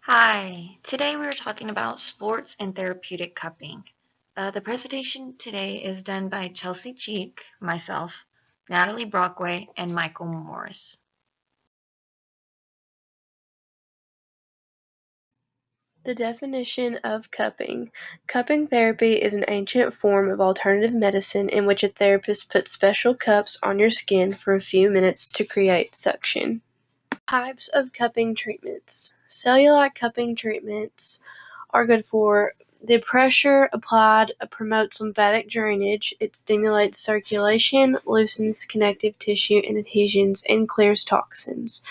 Hi, today we are talking about sports and therapeutic cupping. The presentation today is done by Chelsea Cheek, myself, Natalie Brockway, and Michael Morris. The definition of cupping. Cupping therapy is an ancient form of alternative medicine in which a therapist puts special cups on your skin for a few minutes to create suction. Types of cupping treatments. Cellulite cupping treatments are good for the pressure applied promotes lymphatic drainage. It stimulates circulation, loosens connective tissue and adhesions, and clears toxins.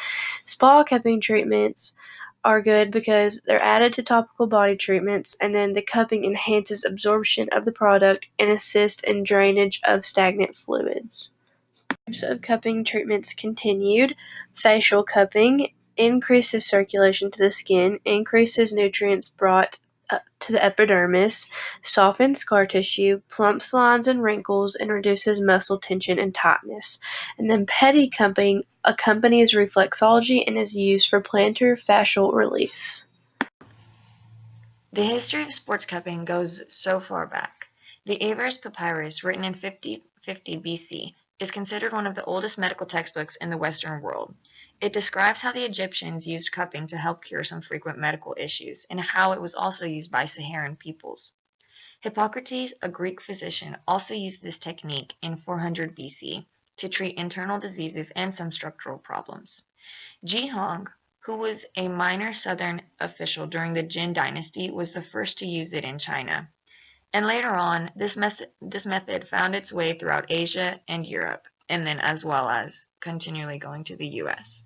Spa cupping treatments are good because they're added to topical body treatments, and then the cupping enhances absorption of the product and assists in drainage of stagnant fluids. Types of cupping treatments continued. Facial cupping increases circulation to the skin, increases nutrients brought to the epidermis, softens scar tissue, plumps lines and wrinkles, and reduces muscle tension and tightness. And then pedi cupping accompanies reflexology and is used for plantar fascial release. The history of sports cupping goes so far back. The Averroes Papyrus, written in 5050 BC, is considered one of the oldest medical textbooks in the Western world. It describes how the Egyptians used cupping to help cure some frequent medical issues, and how it was also used by Saharan peoples. Hippocrates, a Greek physician, also used this technique in 400 BC to treat internal diseases and some structural problems. Ji Hong, who was a minor southern official during the Jin dynasty, was the first to use it in China. And later on, this method found its way throughout Asia and Europe, and then as well as continually going to the US.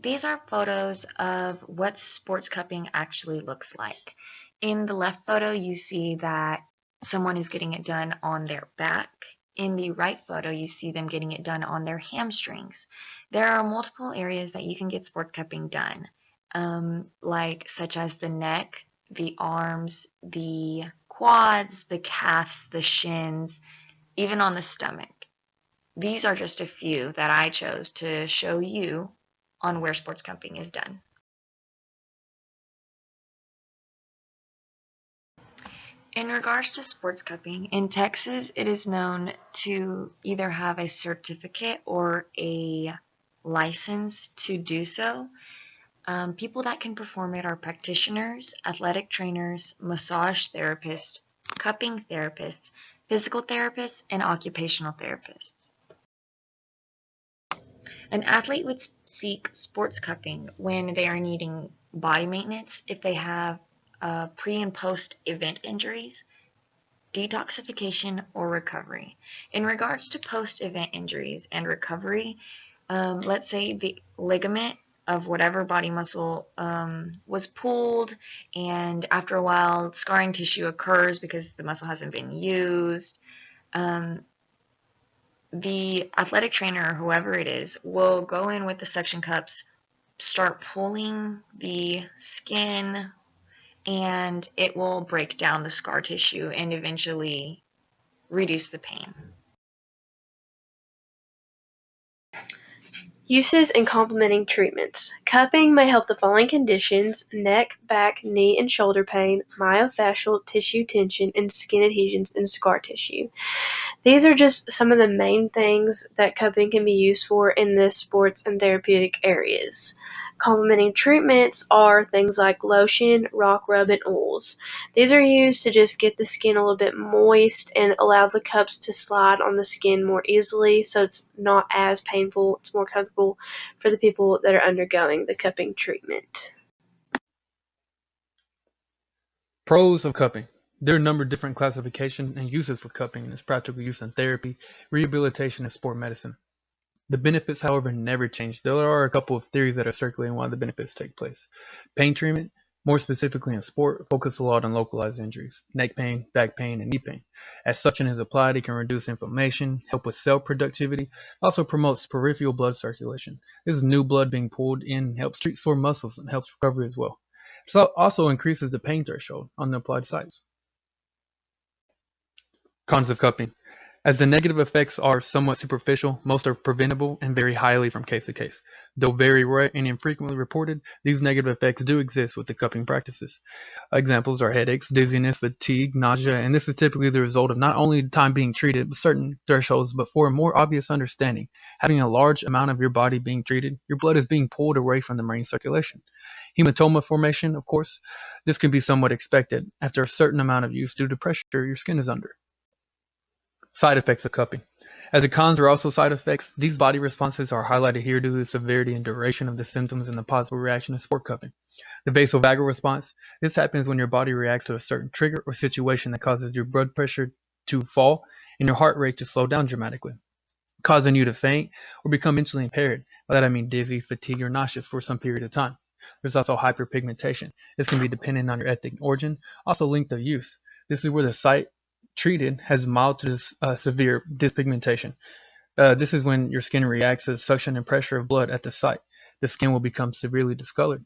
These are photos of what sports cupping actually looks like. In the left photo, you see that someone is getting it done on their back. In the right photo, you see them getting it done on their hamstrings. There are multiple areas that you can get sports cupping done, such as the neck, the arms, the quads, the calves, the shins, even on the stomach. These are just a few that I chose to show you on where sports cupping is done. In regards to sports cupping, in Texas, it is known to either have a certificate or a license to do so. People that can perform it are practitioners, athletic trainers, massage therapists, cupping therapists, physical therapists, and occupational therapists. An athlete would seek sports cupping when they are needing body maintenance, if they have pre and post event injuries, detoxification, or recovery. In regards to post event injuries and recovery, let's say the ligament of whatever body muscle was pulled, and after a while, scarring tissue occurs because the muscle hasn't been used. The athletic trainer or whoever it is will go in with the suction cups, start pulling the skin, and it will break down the scar tissue and eventually reduce the pain. Uses and complementing treatments. Cupping may help the following conditions: neck, back, knee, and shoulder pain, myofascial tissue tension, and skin adhesions and scar tissue. These are just some of the main things that cupping can be used for in the sports and therapeutic areas. Complementing treatments are things like lotion, rock rub, and oils. These are used to just get the skin a little bit moist and allow the cups to slide on the skin more easily, so it's not as painful. It's more comfortable for the people that are undergoing the cupping treatment. Pros of cupping. There are a number of different classifications and uses for cupping in its practical use in therapy, rehabilitation, and sport medicine. The benefits, however, never change. There are a couple of theories that are circulating why the benefits take place. Pain treatment, more specifically in sport, focus a lot on localized injuries, neck pain, back pain, and knee pain. As suction is applied, it can reduce inflammation, help with cell productivity, also promotes peripheral blood circulation. This is new blood being pulled in, helps treat sore muscles, and helps recovery as well. So it also increases the pain threshold on the applied sites. Cons of cupping. As the negative effects are somewhat superficial, most are preventable and vary highly from case to case. Though very rare and infrequently reported, these negative effects do exist with the cupping practices. Examples are headaches, dizziness, fatigue, nausea, and this is typically the result of not only time being treated with certain thresholds, but for a more obvious understanding. Having a large amount of your body being treated, your blood is being pulled away from the brain circulation. Hematoma formation, of course, this can be somewhat expected after a certain amount of use due to pressure your skin is under. Side effects of cupping. As the cons are also side effects, these body responses are highlighted here due to the severity and duration of the symptoms and the possible reaction to sport cupping. The vasovagal response. This happens when your body reacts to a certain trigger or situation that causes your blood pressure to fall and your heart rate to slow down dramatically, causing you to faint or become mentally impaired. By that I mean dizzy, fatigued, or nauseous for some period of time. There's also hyperpigmentation. This can be dependent on your ethnic origin, also length of use. This is where the site treated has mild to severe dyspigmentation. This is when your skin reacts to the suction and pressure of blood at the site. The skin will become severely discolored.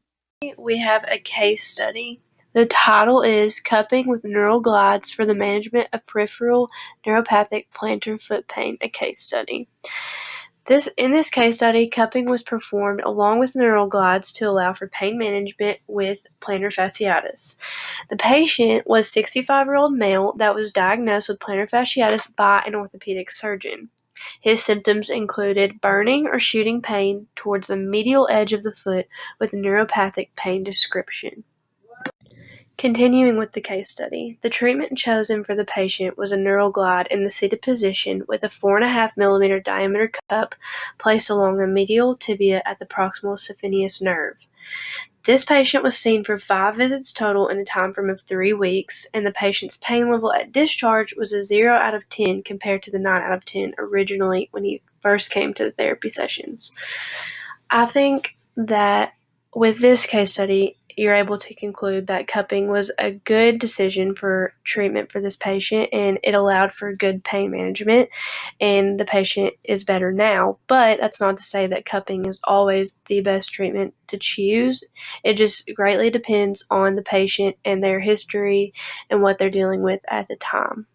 We have a case study. The title is Cupping with Neural Glides for the Management of Peripheral Neuropathic Plantar Foot Pain, a case study. In this case study, cupping was performed along with neural glides to allow for pain management with plantar fasciitis. The patient was a 65-year-old male that was diagnosed with plantar fasciitis by an orthopedic surgeon. His symptoms included burning or shooting pain towards the medial edge of the foot with neuropathic pain description. Continuing with the case study, the treatment chosen for the patient was a neural glide in the seated position with a 4.5 mm diameter cup placed along the medial tibia at the proximal saphenous nerve. This patient was seen for 5 visits total in a time frame of 3 weeks, and the patient's pain level at discharge was a 0 out of 10 compared to the 9 out of 10 originally when he first came to the therapy sessions. I think that with this case study, you're able to conclude that cupping was a good decision for treatment for this patient, and it allowed for good pain management, and the patient is better now. But that's not to say that cupping is always the best treatment to choose. It just greatly depends on the patient and their history and what they're dealing with at the time.